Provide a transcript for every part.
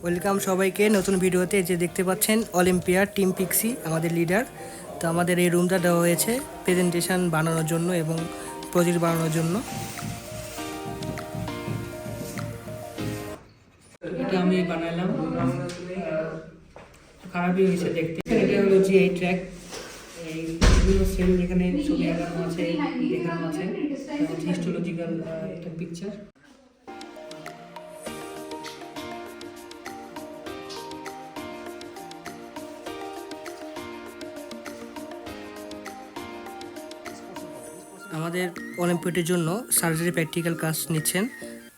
Welcome সবাইকে নতুন ভিডিওতে। যে দেখতে পাচ্ছেন অলিম্পিয়া টিম পিক্সি আমাদের লিডার। তো আমাদের এই রুমটা দেওয়া হয়েছে প্রেজেন্টেশন বানানোর জন্য এবং প্রজেক্ট বানানোর জন্য। এটা আমি বানালাম, খারাপই হয়েছে দেখতে। এটা হলো যে এই ট্র্যাক, এই বিভিন্ন সেল যেখানে ছবি আঁকানো আছে দেখানো আছে, হিস্টোলজিক্যাল একটা পিকচার। আমাদের অলিম্পিয়াডের জন্য সার্জারি প্র্যাকটিক্যাল কাজ নিচ্ছেন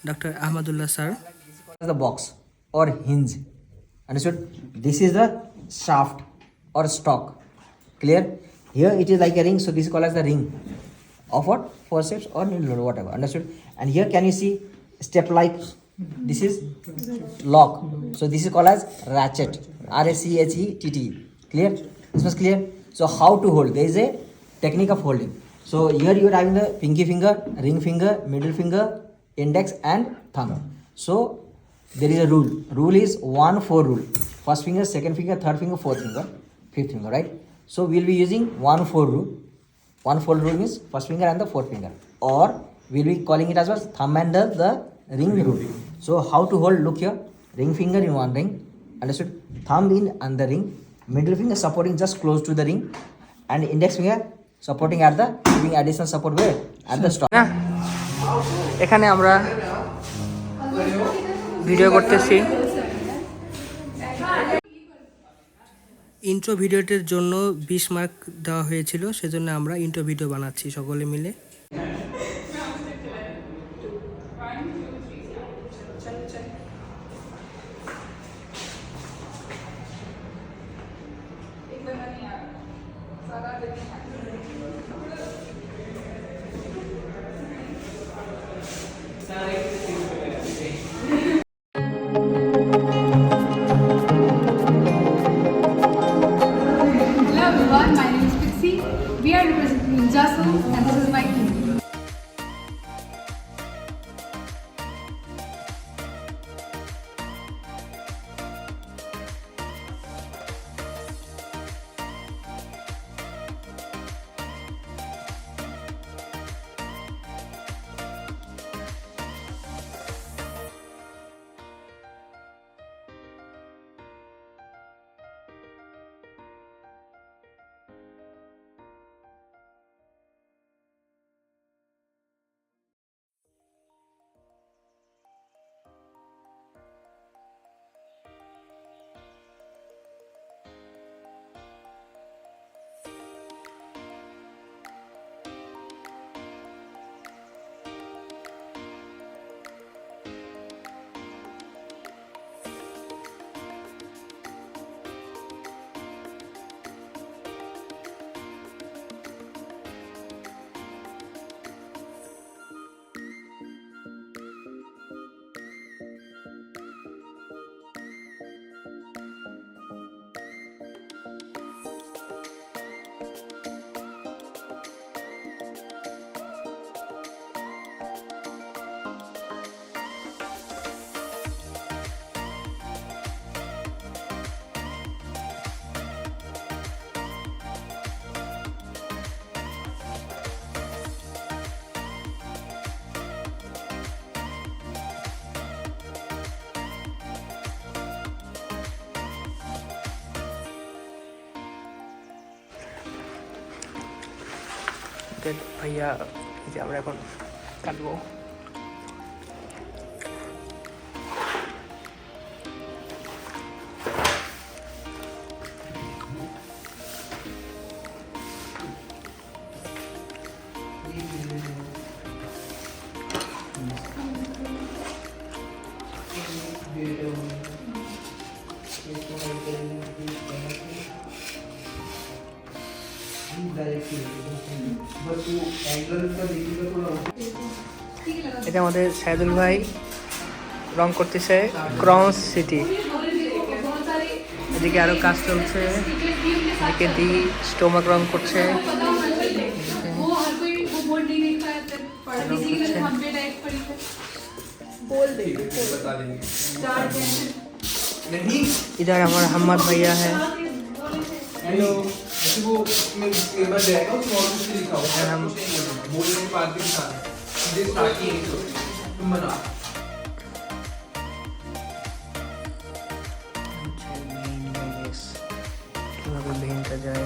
doctor Ahmadullah sir. The box or hinge, understood? This is the shaft or stock, clear? Here it is like a ring, so this is called as the ring of what? Forceps or needle, whatever, understood? And here can you see step like this is lock, so this is called as ratchet, RACHETT, clear? This was clear. So how to hold? There is a technique of holding. So here you are having the pinky finger, ring finger, middle finger, index and thumb. So there is a rule. Rule is 1-4 rule. First finger, second finger, third finger, fourth finger, fifth finger, right? So we'll be using 1-4 rule. 1-4 rule means first finger and the fourth finger. Or we'll be calling it as well thumb and the ring rule. So how to hold? Look here. Ring finger in one ring. Understood? Thumb in another ring. Middle finger supporting just close to the ring. And index finger supporting at the, giving additional support where? At the stop. এখানে আমরা video করতেছি। Intro ভিডিওটির জন্য 20 mark দেওয়া হয়েছিল, সেজন্য আমরা intro video বানাচ্ছি সকলে মিলে। Hello everyone, my name is Pixie. We are representing Jasu and this is my team. ভাইয়া যে আমরা এখন কাটবো। এটা আমাদের সাইদুল ভাই রং করতেছে ক্রস সিটি। এদিকে আরো কাজ চলছে, এদিকে দি স্টোমাক রং করছে। इधर हमारा हम्मद भैया है। हेलो वो एक बार जाएगा उस वॉल पे लिखा होगा हम बोलने के बाद भी दिखाना सीधे स्टार्ट ही यहीं से होती है। तुम बना কিভাবে ভেনটা যায়।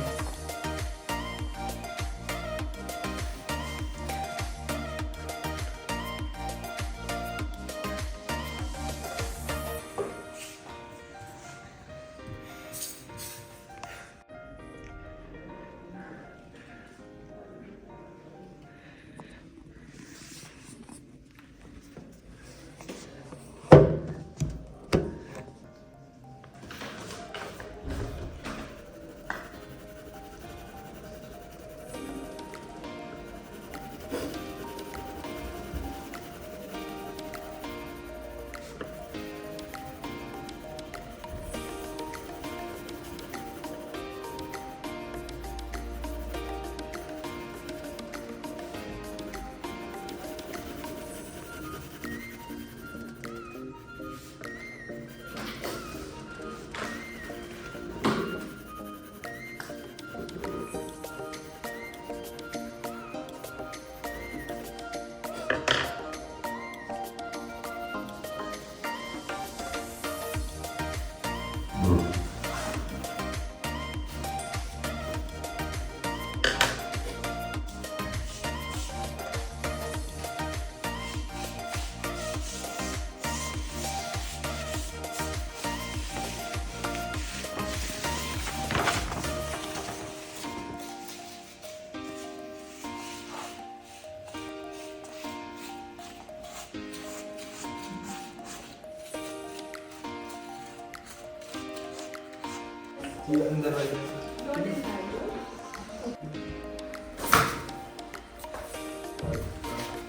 ये अंदर वाले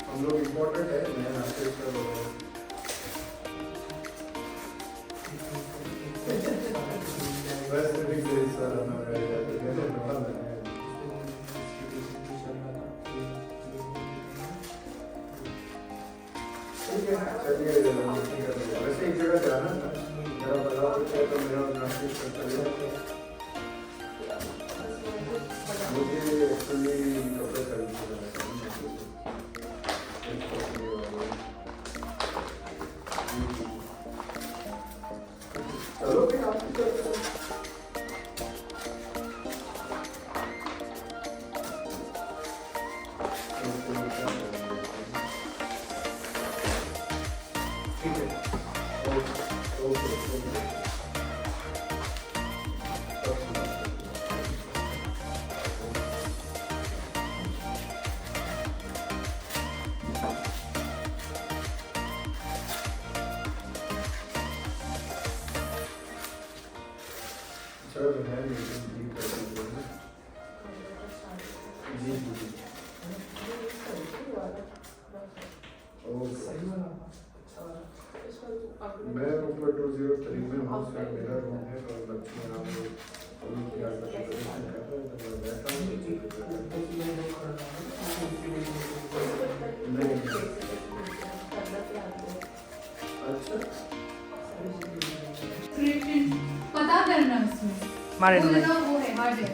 हम लोग इम्पोर्टेंट है मैं आपसे चलिए वैसे एक जगह जाना था जरा बताओ तो मेरा नाश्ते करता है मुझे एक्चुअली कपड़े खरीदने चलो फिर आप ठीक है ओके चलो है लेकिन कर दीजिए ना जी जी ओके मैं ऊपर 203 में हूँ सर मेरा रूम है और बच्चे यहाँ पे अभी क्या प्रिपरेशन कर रहे हैं तो मैं बैठा हूँ नहीं अच्छा पता करना उसमें मारे वो नहीं ना वो है हार्ड है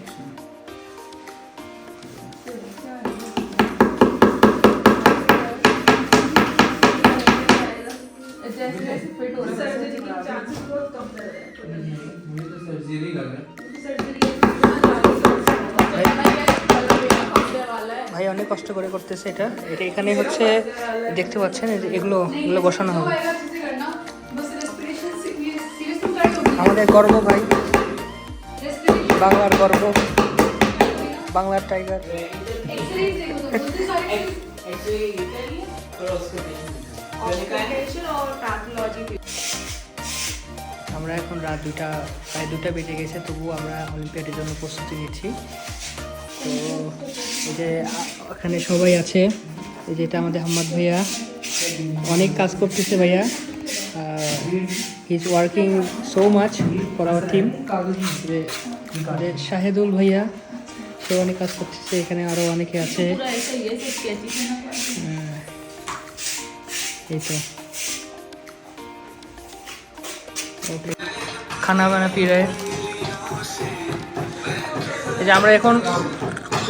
जैसे जैसे फिट हो रहा है मुझे तो सर्जरी लग रहा है ভাই অনেক কষ্ট করে করতেছে এটা এটা এখানে হচ্ছে দেখতে পাচ্ছেন এই যে এগুলো এগুলো বসানো হবে আমাদের গর্ব ভাই বাংলার গর্ব বাংলার টাইগার আমরা এখন রাত প্রায় 2টা বেজে গেছে তবুও আমরা অলিম্পিয়াডের জন্য প্রস্তুতি নিচ্ছি তো এই যে এখানে সবাই আছে এই যে এটা আমাদের হাম্মাদ ভাইয়া অনেক কাজ করতেছে ভাইয়া he is working so much for our team যে আমাদের শাহেদুল ভাইয়া সে অনেক কাজ করতেছে এখানে আরও অনেকে আছে এই তো ওকে खाना वाना पी रहे हैं। এই যে আমরা এখন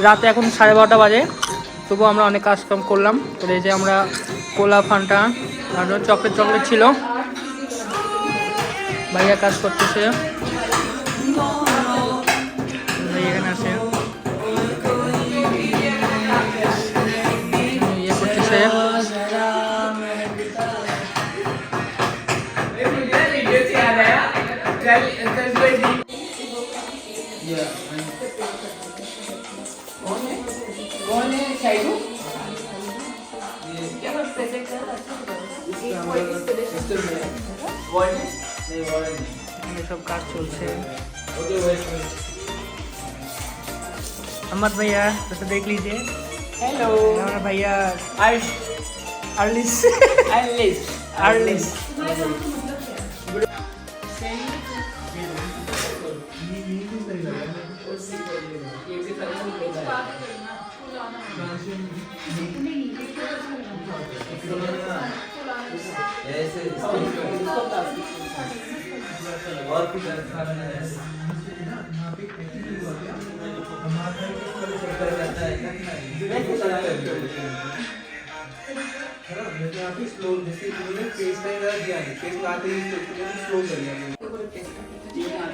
রাতে এখন 12:30 বাজে, তবুও আমরা অনেক কাজকাম করলাম। তো এই যে আমরা কোলা, ফান্টা আর চকলেট ছিল, ভাইয়া কাজ করতেছে, ভাই এখানে আছে ইয়ে করতেছে। এখানে সব কাজ চলছে। अहमद भैया तो देख लीजिए। हेलो हमारा भैया आर्लिस अर्लिस आर्लिस अर्लिस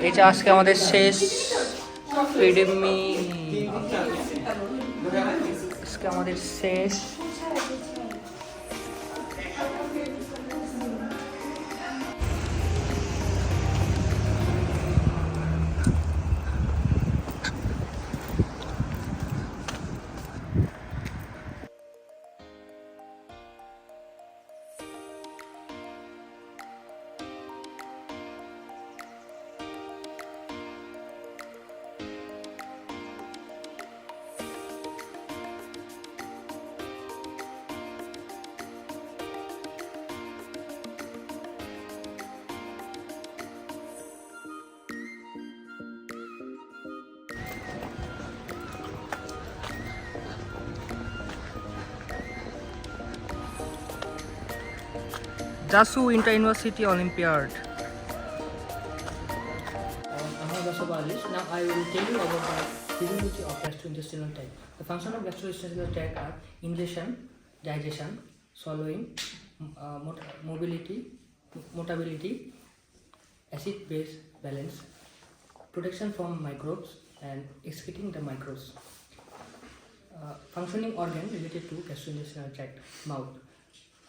এটা আজকে আমাদের শেষ একাডেমি, আজকে আমাদের শেষ। JASU Inter-University Olympiad. I'm Alice. Now I will tell you about the feasibility of gastrointestinal tract. The function of gastrointestinal tract are ingestion, digestion, swallowing, mobility, motability, acid-base balance, protection from microbes, and excreting the microbes. Functioning organ related to gastrointestinal tract: mouth.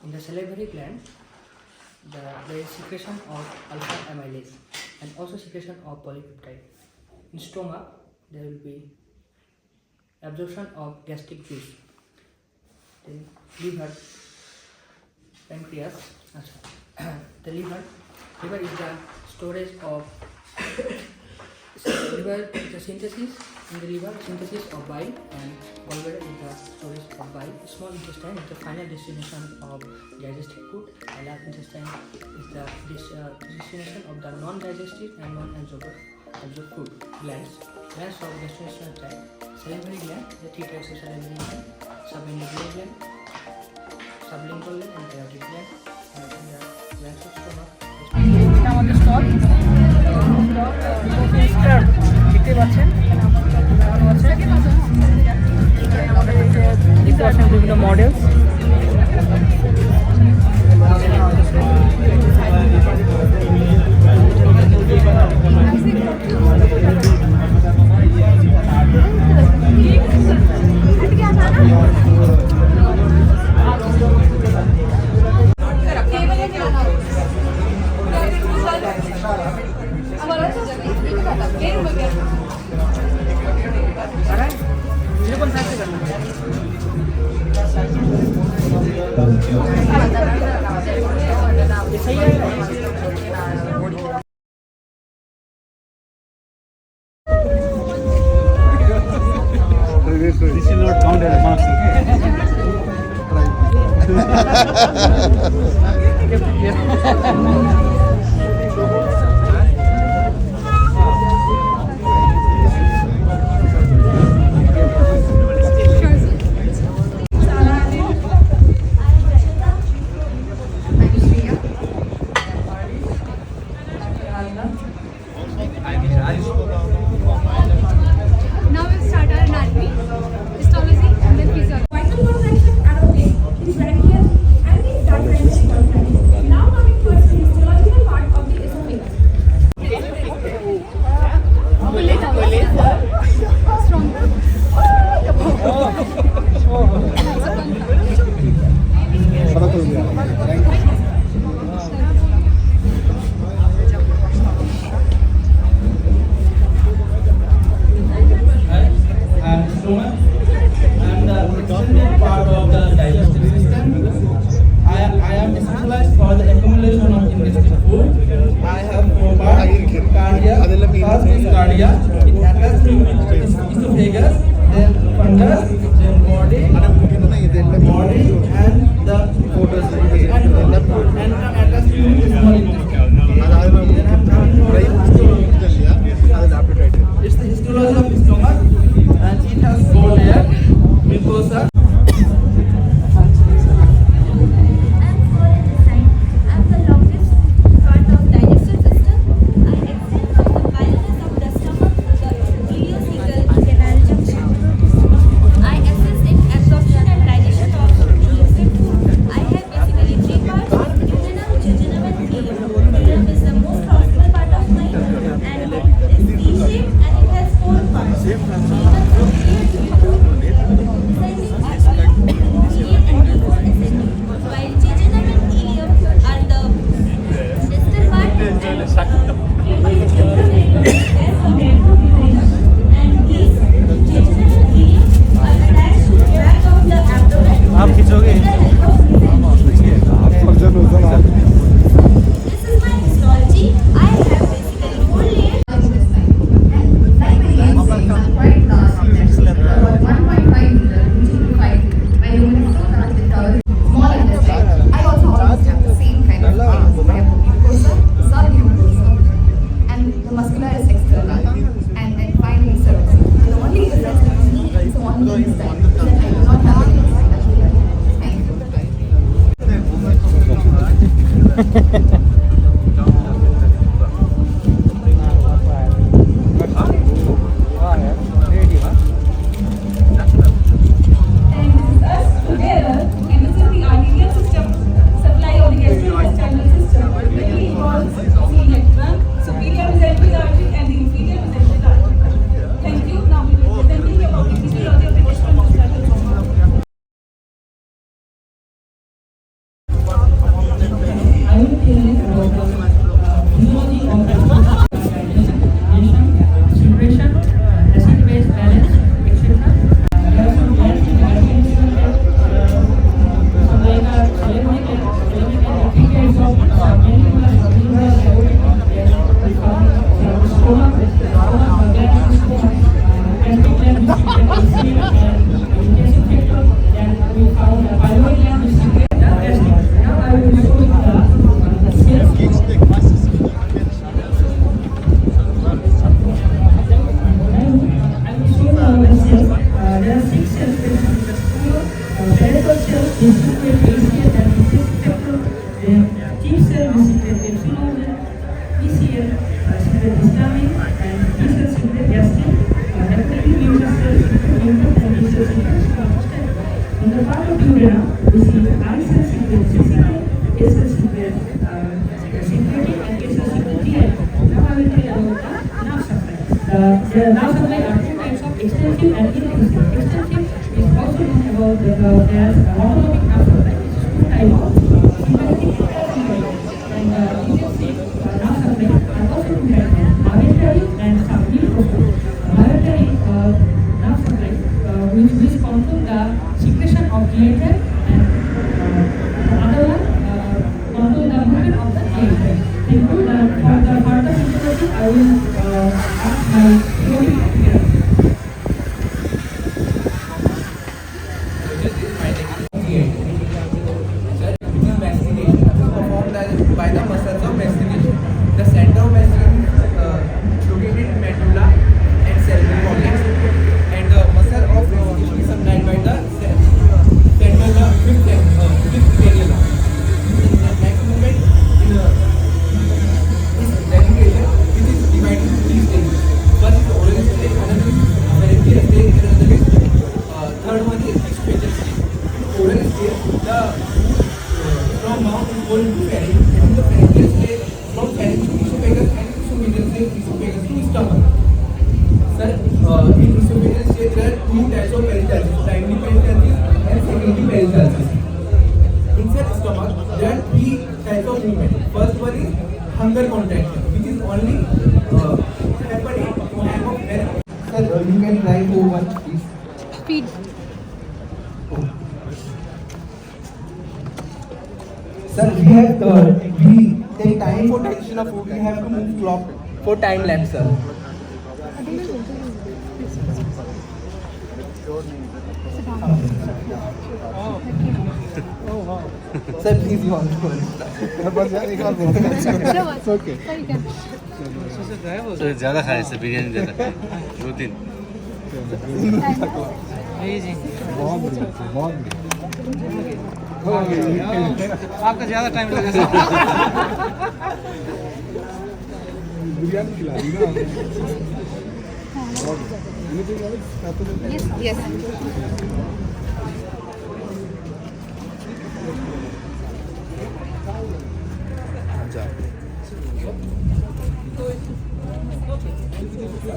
In the salivary gland, there is secretion of alpha amylase and also secretion of polypeptide. In stomach, there will be absorption of gastric juice. Then liver, pancreas. The liver is the storage of liver is the synthesis in the liver, synthesis of bile, and gallbladder is the storage of bile. Small intestine is the final destination of digested food, and large intestine is the destination of the non-digested and non-absorbed food. Glands of gastrointestinal tract: salivary gland, the three types of salivary gland: subinguinal gland, sublingual gland, and parotid gland. And the glands of stomach. এটা আমাদের stall দেখতে পাচ্ছেন, দেখতে পাচ্ছেন বিভিন্ন model. This is not counted as marks. fungus, then body, and the and attached to small intestine. It's the histology of the stomach, and it has 4 layers: mucosa. I'm cholecystitis. I'm the longest part of digestive system. I extend from the pilus of the stomach to the ileocecal canal junction. I assist in absorption and digestion of nutrient food. I have basically 3 parts: duodenum, jejunum, and ileum. Ileum is the most proximal part of my and it is C-shaped and it has 4 parts. Even from here to descending axilla, E and D is ascending, while jejunum and ileum are the distal part and as compared to duodenum. And these jejunum and ileum are attached to the back of the abdomen आप खींचोगे? with the help of This is my histology. I have basically 4 layers. I also almost have the same kind of things. I have mucosa, submucosa, and the muscular is external, and then finally cervical. The only difference between me and someone is that I do not have any inside. Thank you. And thus together, and this is the arterial system supply of the gastrointestinal system. The key involves senior trunk, superior mesenteric artery, and the inferior mesenteric artery. Thank you. Now we will be presenting about the physiology of the gastrointestinal system. I will tell you about the physiology of the secretion, acid-base balance, etc. There are some glands in the gastrointestinal some like splenic and epithelials of subglandular, sublingual, aortic, stomach, gland system, gastric gland distributed ACL and intestinal sector. Then we found the thyroid gland distributed the gastric. Now I will show you the cells. I will show you the cells. There are 6 cells present in the stool. Parietal cells distributed ACL and intestinal sector. Then chief cell distributed epsilon, PCL secreted histamine, and T cells secreted gastric. Definitely mucus cells secreted mucus and B cells secreted stomach. In the part of duodenum, we see I cells secreted cecily, A cells secreted sympathetic, and K cells secreted GI. Now I will tell you about the nerve supply. The nerve supply are 2 types of extensive and intensive. Extensive is also known about the as autonomic nerve supply, which is 2 types of sympathetic and parasympathetic. And intensive nerve supply are also 2 types of arbitrary and submucosal. Arbitrary nerve supply which control the secretion of GI tract, and the other one control the movement of the GI tract. Thank you. For the further introduction, I will ask my colleague here. By the muscles of mastication. The center of mastication is located in medulla and cerebral cortex, and the muscle of mastication is supplied by the fifth frenulum. The next movement is delineation, which is divided into 3 stages. First is the oral stage, another is peripheral stage, and another is third one is extracerebral stage. In oral stage, the from mouth is going to pharynx, and in the pharyngeal stage, from pharynx to esophagus, and esophageal stage, esophagus to stomach. Sir, in esophageal stage, there are 2 types of peristalsis: primary peristalsis and secondary peristalsis. Inside stomach, there are 3 types of movement. First one is hunger contraction, which is only happening at time of when. Sir, you can try for one, please. Speed. Sir, we take time for digestion of food. We have to move clock for time lapse, sir. Sir, please you want to बस यार एक और बहुत okay तो ज़्यादा खाए इससे बिरयानी ज़्यादा खाए 2-3 बहुत बढ़िया बहुत आपका ज़्यादा टाइम लगेगा। बिरयानी खिला दी ना Anything else? Yes.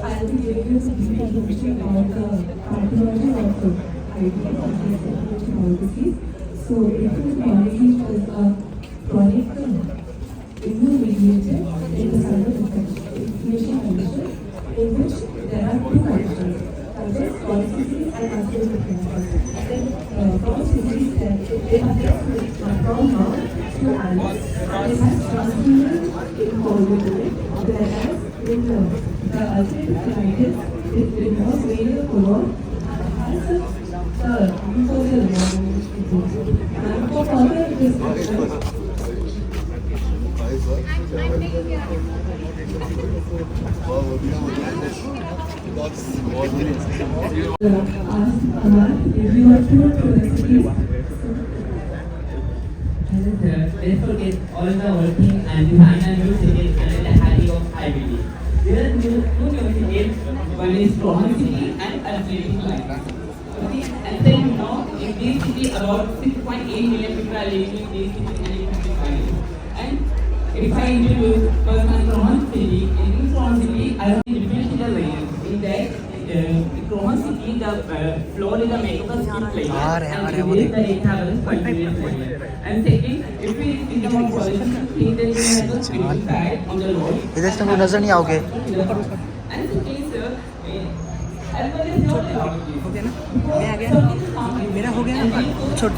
I'll be giving you some information about the pathology of the IBS or disease. So, inflammatory is a chronic immune-mediated intestinal inflammation condition in which there are two conditions. First, chronic disease and acute inflammation. Then, chronic disease it affects from mouth to anus. It has transfusion involvement, whereas in the ulcerative colitis, it involves renal colon and has the mucosal involvement. And for further discussion, if you are told to recipes, let's forget all the working and design and new cities and the hierarchy of IBD. There are two new cities, one is chronicity and ulcerative colitis. Okay, and then you know, in this city about 6.8 million people are living in this city and infected by it. And if I introduce first one chronicity, in chronicity I have differential layers. In that chronicity, the floor is a makeup skin layer. And within the it has a continuous layer. And second, if we think about solution, think that we have a spinning side on the road. इधर से नजर नहीं आओगे And second, sir, as well as your हो गया ना? मैं आ गया? मेरा हो गया ना? छोड़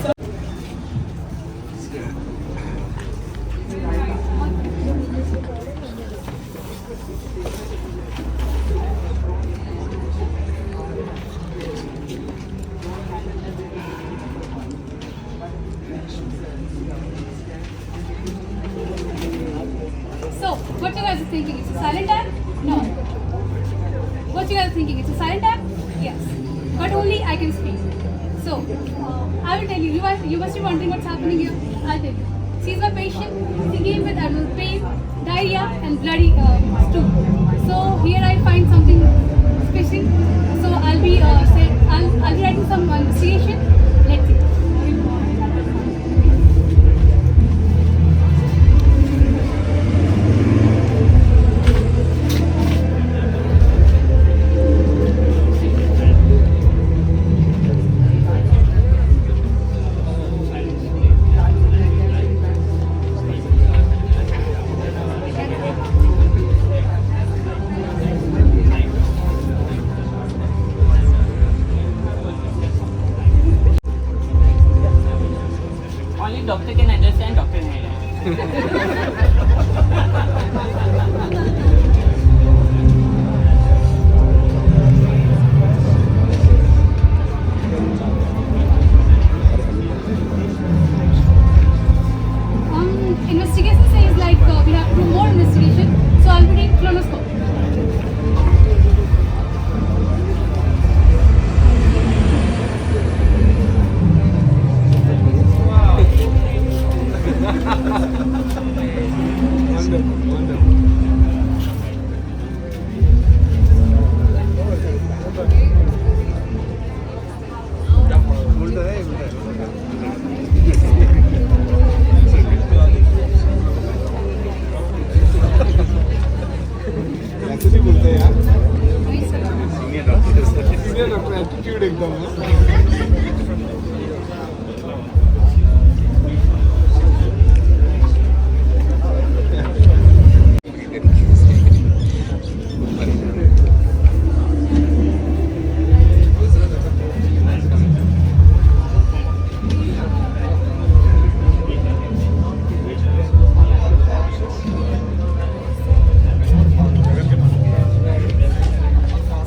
So, what you guys are thinking? It's a silent app? No. What you guys are thinking? It's a silent app? Yes. But only I can speak. So, I will tell you. You must be wondering what's happening here. I'll tell you. She's my patient. She came with abdominal pain, diarrhea, and bloody stool. So here I find something fishy. So I'll be writing some investigation. Let's see. only doctor can understand, doctor can Investigation says like we have to do more investigation. So I'll be taking colonoscope. ऐसे नहीं बोलते यार senior doctor attitude एकदम है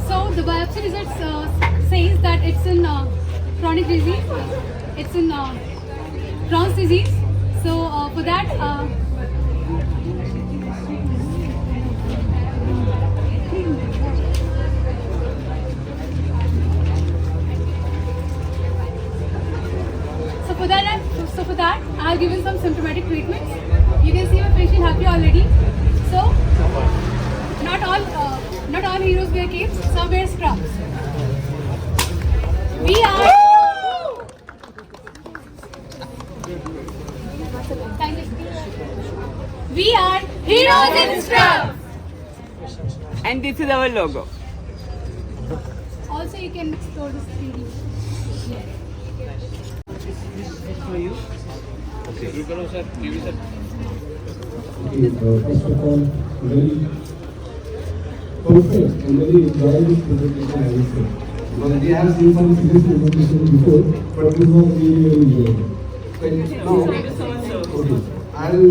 So the biopsy results says that it's in chronic disease. It's in Crohn's disease. So for that, so for that, I've given some symptomatic treatments. You can see my patient happy already. So not all heroes wear capes. Some wear scrubs. We are heroes in scrubs. And this is our logo. Also, you can explore this 3D. First of all, very perfect and very enjoyable presentation, I would say. Because we have seen some serious presentations before, but this was really enjoyable. Okay, I'll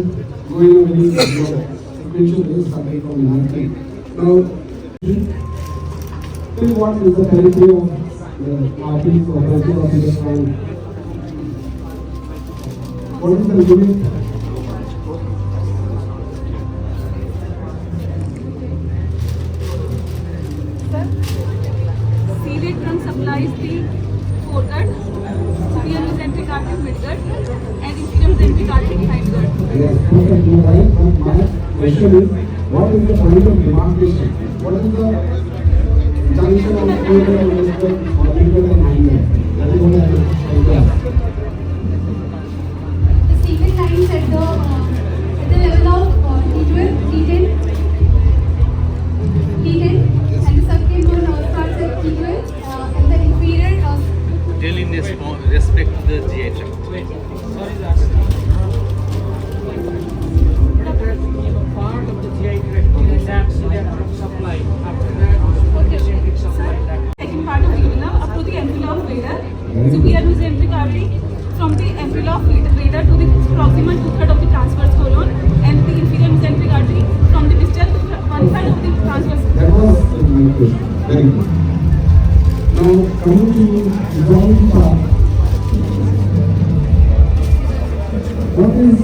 go in a very sequential way, starting from monthly. Now, till what is the therapy of the artists or practice of the sound? What is the limit? Celiac trunk supplies the foregut, superior mesenteric artery midgut, and inferior mesenteric artery hindgut. Yes, perfect, you're right. But my question is, what is the point of demarcation? What is the junction of foregut and midgut or midgut and hindgut? That is what I understand. The celiac lines at the level of T12, T10, and the subclavian bone starts at T12, and the inferior. Tell in respect to the GI tract. Part of the GI tract that supply after that Second part of the uvula up to the ampulla of radar, superior mesenteric artery from the ampulla of radar to the proximal 2/3 of the transverse colon, and the inferior mesenteric artery from the distal 1/3 of the transverse. That was my question. Very good. Now, coming to the drawing part, what is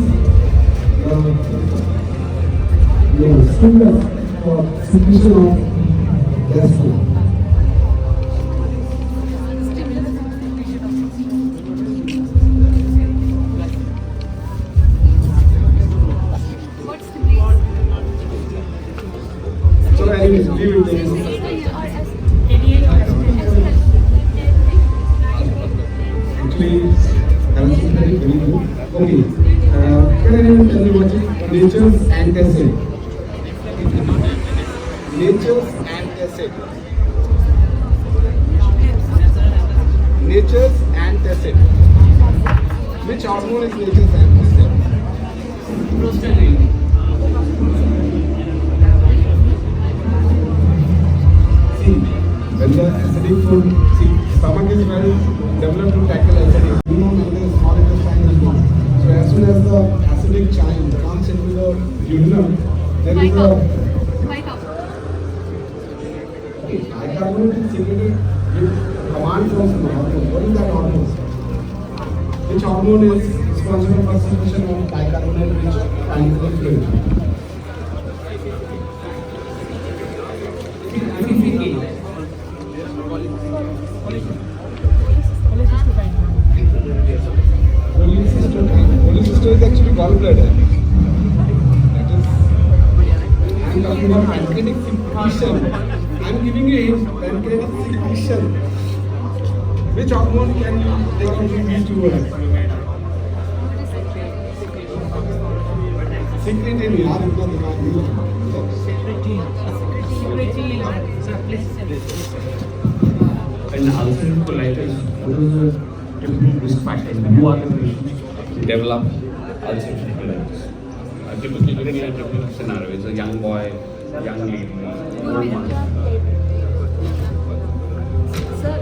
your stimulus for secretion of gas flow? What's the place? So, anyways, we will take it. Actually, that was very good. Okay, can anyone tell me what is nature's antacid? Nature's antacid. Nature's antacid. Which hormone is nature's antacid? See, when the acidic food, stomach is well developed to tackle acidic. You know, when the small intestine is gone. So as soon as the acidic child comes into the duodenum, there is a bicarbonate is secreted with command from some hormone. What is that hormone? Which hormone is responsible for secretion of bicarbonate which finds the fluid? Cholecystoid is actually gallbladder. That is, I am talking about pancreatic secretion. I am giving you a hint, pancreatic secretion. Which hormone can you take into these two words? Secretin, yaar, इतना दिमाग नहीं लगता. In ulcerative colitis, what is the different risk factors? Who are the patients who develop ulcerative colitis? Typically, looking at a typical scenario, it's a young boy, young lady, old man. Sir,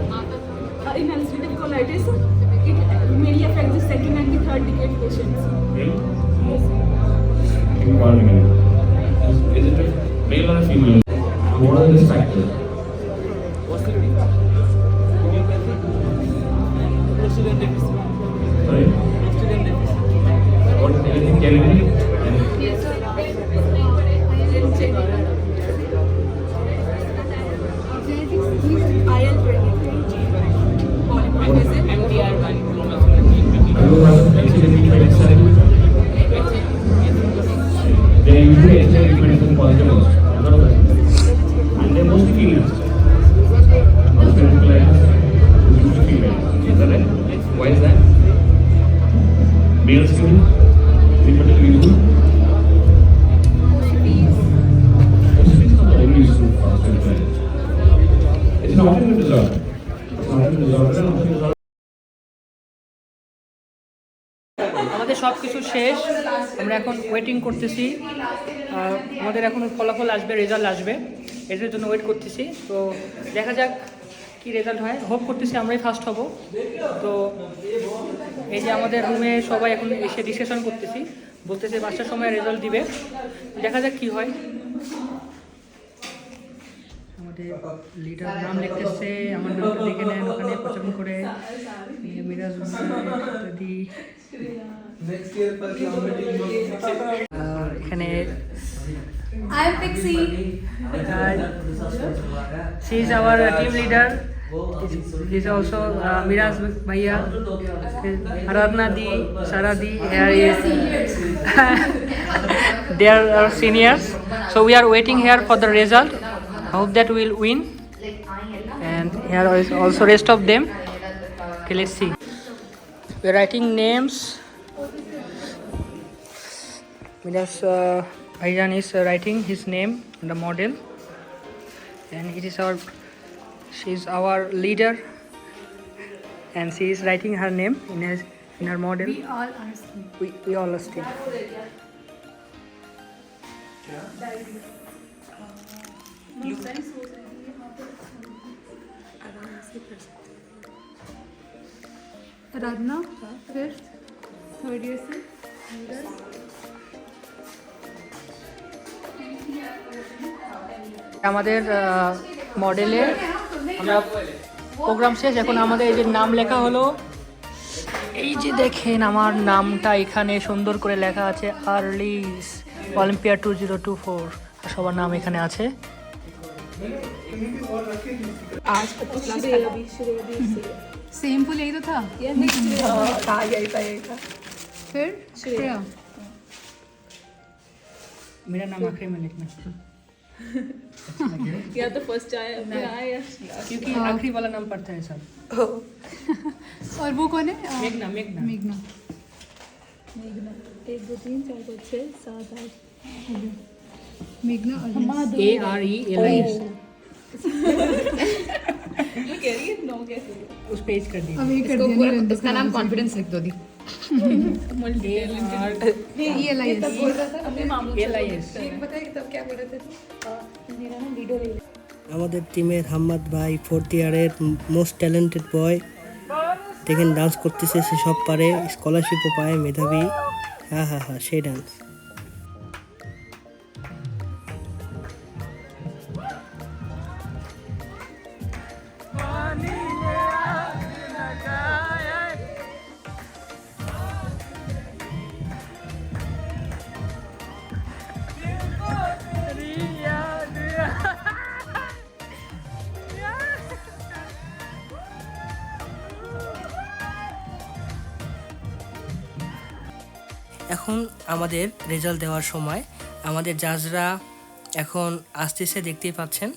in ulcerative colitis, it mainly affects the second and the third decade patients. Really? Yes. Is it a male or a female? And what are the risk factors? আমাদের সব কিছু শেষ, আমরা এখন waiting করতেছি। আমাদের এখন ফলাফল আসবে, রেজাল্ট আসবে, এটার জন্য ওয়েট করতেছি। তো দেখা যাক কি রেজাল্ট হয়, হোপ করতেছি আমরাই ফার্স্ট হব। তো এই যে আমাদের রুমে সবাই এখন এসে ডিসকাশন করতেছি, বলতেছে 5টার সময় রেজাল্ট দিবে, দেখা যাক কি হয়। আমাদের লিডার নাম লিখতেছে, আমার নামটা দেখে নেন ওখানে পছন্দ করে। মিরাজ ইত্যাদি। এখানে I'm Pixie. she is our team leader. He is also Miraz Bhaiya, Aradhna Di, Sara Di. Here is they are our seniors. So we are waiting here for the result. Hope that we will win. And here is also rest of them. Okay, let's see. We are writing names. Miraz Bhaijan is writing his name on the model, and it is she is our leader, and she is writing her name in her model. We all are asleep. We all are still. Aradhna, fifth, third year से আমাদের মডেলে আমরা programme শেষ, এখন আমাদের এই যে নাম লেখা হলো, এই যে দেখেন আমার নামটা এখানে সুন্দর করে লেখা আছে, আর্লিস অলিম্পিয়াড 2024, সবার নাম এখানে আছে। सेम फुल यही तो था। फिर श्रेया। मेरा नाम आखिरी में लिखना या तो फर्स्ट आया या क्योंकि आखिरी वाला नाम पड़ता है सब। और वो कौन है? मेघना। मेघना मेघना। 1 2 3 4 5 6 7 8 मेघना ARELIS कह रही है 9 कैसे उस पेज कर दी। अब ये कर दिया नहीं इसका नाम कॉन्फिडेंस लिख दो दी। ये लाइस अपने मामू ALIS। बताइए तब क्या बोल रहे थे मेरा ना वीडियो ले আমাদের টিমের হাম্মাদ ভাই 4th ইয়ারের মোস্ট ট্যালেন্টেড বয়, দেখেন ডান্স করতেছে, সে সব পারে, স্কলারশিপও পায়, মেধাবী। হ্যাঁ সেই ডান্স। এখন আমাদের রেজাল্ট দেওয়ার সময়, আমাদের জাজরা এখন আসতেছে, দেখতেই পাচ্ছেন।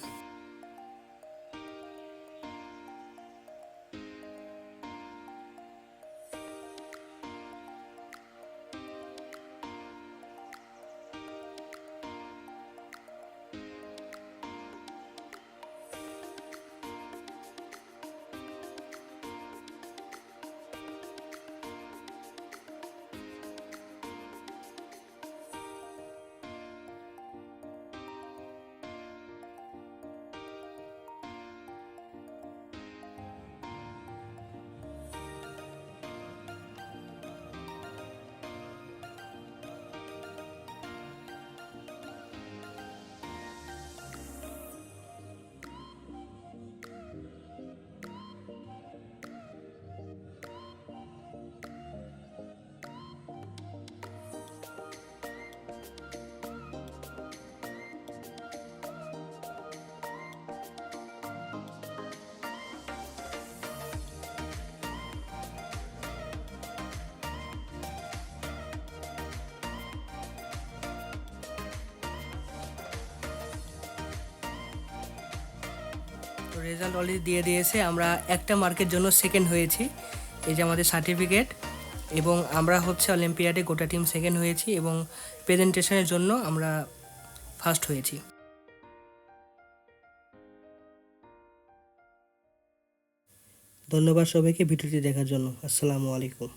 তো রেজাল্ট অলরেডি দিয়ে দিয়েছে, আমরা একটা মার্কের জন্য সেকেন্ড হয়েছি, এই যে আমাদের সার্টিফিকেট, এবং আমরা হচ্ছে অলিম্পিয়াডে গোটা টিম সেকেন্ড হয়েছি, এবং প্রেজেন্টেশনের জন্য আমরা ফার্স্ট হয়েছি। ধন্যবাদ সবাইকে ভিডিওটি দেখার জন্য। আসসালামু আলাইকুম।